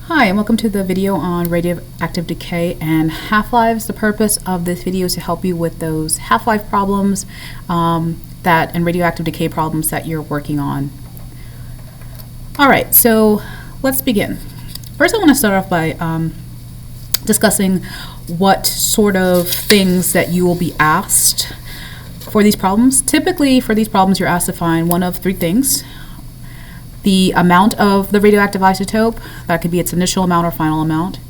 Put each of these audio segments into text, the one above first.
Hi, and welcome to the video on radioactive decay and half-lives. The purpose of this video is to help you with those half-life problems and radioactive decay problems that you're working on. All right, so let's begin. First, I want to start off by discussing what sort of things that you will be asked for these problems. Typically, for these problems, you're asked to find one of three things. The amount of the radioactive isotope, that could be its initial amount or final amount,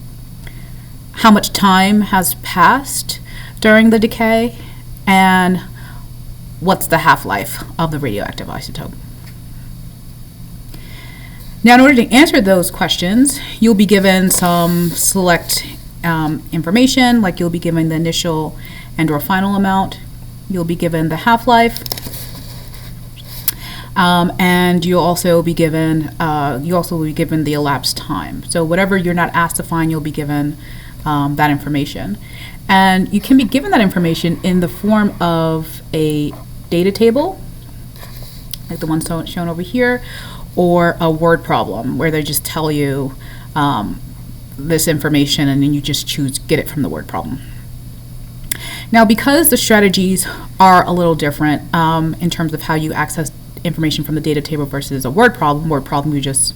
how much time has passed during the decay, and what's the half-life of the radioactive isotope. Now, in order to answer those questions, you'll be given some select information, like you'll be given the initial and or final amount, you'll be given the half-life, and you'll also be given the elapsed time. So whatever you're not asked to find, you'll be given that information. And you can be given that information in the form of a data table, like the one shown over here, or a word problem where they just tell you this information and then you just get it from the word problem. Now, because the strategies are a little different in terms of how you access information from the data table versus a word problem, you just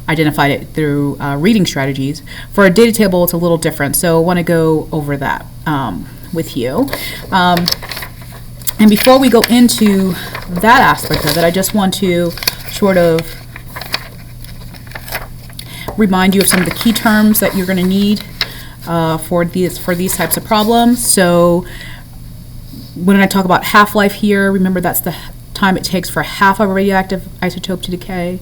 identified it through reading strategies. For a data table, it's a little different, so I want to go over that with you. And before we go into that aspect of it, I just want to sort of remind you of some of the key terms that you're going to need for these types of problems. So when I talk about half-life here, remember that's the time it takes for half of a radioactive isotope to decay.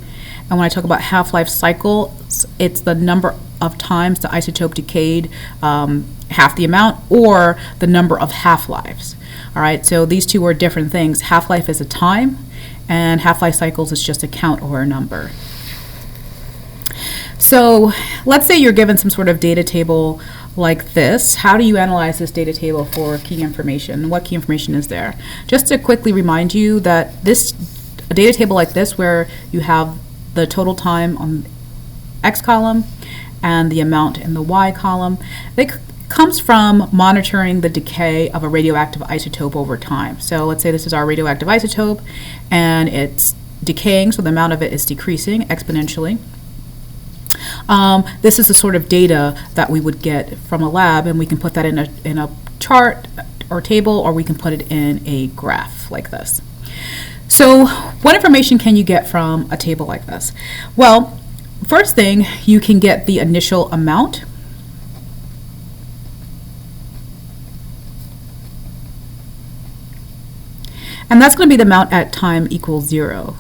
And when I talk about half-life cycles, it's the number of times the isotope decayed, half the amount, or the number of half-lives. All right, so these two are different things. Half-life is a time, and half-life cycles is just a count or a number. So let's say you're given some sort of data table like this. How do you analyze this data table for key information? What key information is there? Just to quickly remind you that a data table like this, where you have the total time on the X column and the amount in the Y column, it comes from monitoring the decay of a radioactive isotope over time. So let's say this is our radioactive isotope and it's decaying, so the amount of it is decreasing exponentially. This is the sort of data that we would get from a lab, and we can put that in a chart or table, or we can put it in a graph like this. So what information can you get from a table like this? Well, first thing, you can get the initial amount. And that's going to be the amount at time equals 0.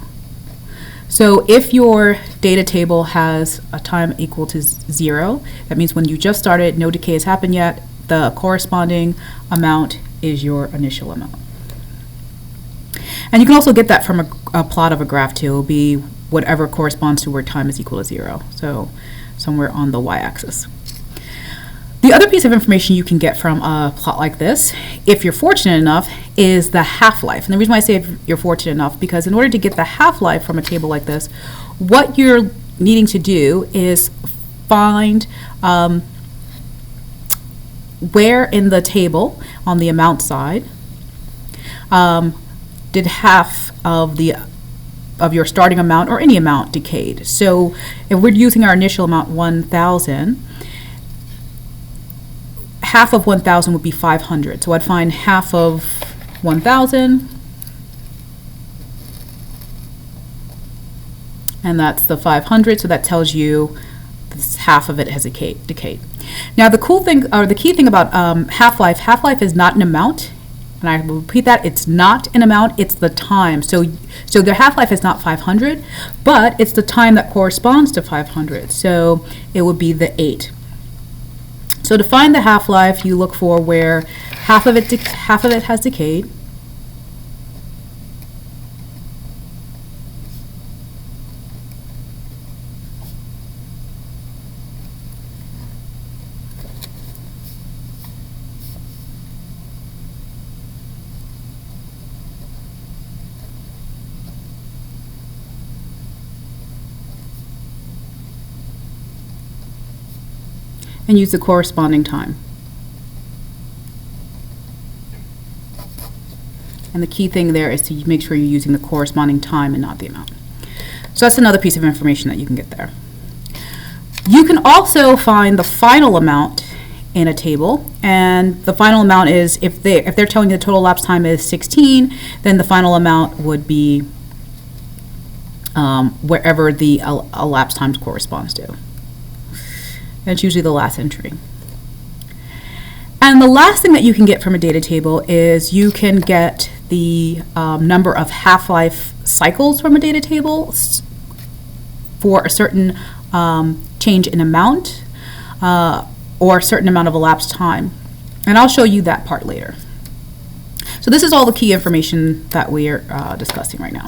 So if your data table has a time equal to 0, that means when you just started, no decay has happened yet, the corresponding amount is your initial amount. And you can also get that from a plot of a graph too. It'll be whatever corresponds to where time is equal to 0, so somewhere on the y-axis. The other piece of information you can get from a plot like this, if you're fortunate enough, is the half-life. And the reason why I say if you're fortunate enough, because in order to get the half-life from a table like this, what you're needing to do is find where in the table, on the amount side, did half of your starting amount or any amount decayed. So if we're using our initial amount 1,000, half of 1,000 would be 500. So I'd find half of 1,000, and that's the 500. So that tells you this half of it has decayed. Now the cool thing, or the key thing about half-life is not an amount. And I will repeat that, it's not an amount, it's the time. So the half-life is not 500, but it's the time that corresponds to 500. So it would be the 8. So to find the half-life, you look for where half of it has decayed. and use the corresponding time. And the key thing there is to make sure you're using the corresponding time and not the amount. So that's another piece of information that you can get there. You can also find the final amount in a table, and the final amount is, if they're telling you the total elapsed time is 16, then the final amount would be wherever the elapsed time corresponds to. And it's usually the last entry. And the last thing that you can get from a data table is you can get the number of half-life cycles from a data table for a certain change in amount or a certain amount of elapsed time. And I'll show you that part later. So this is all the key information that we are discussing right now.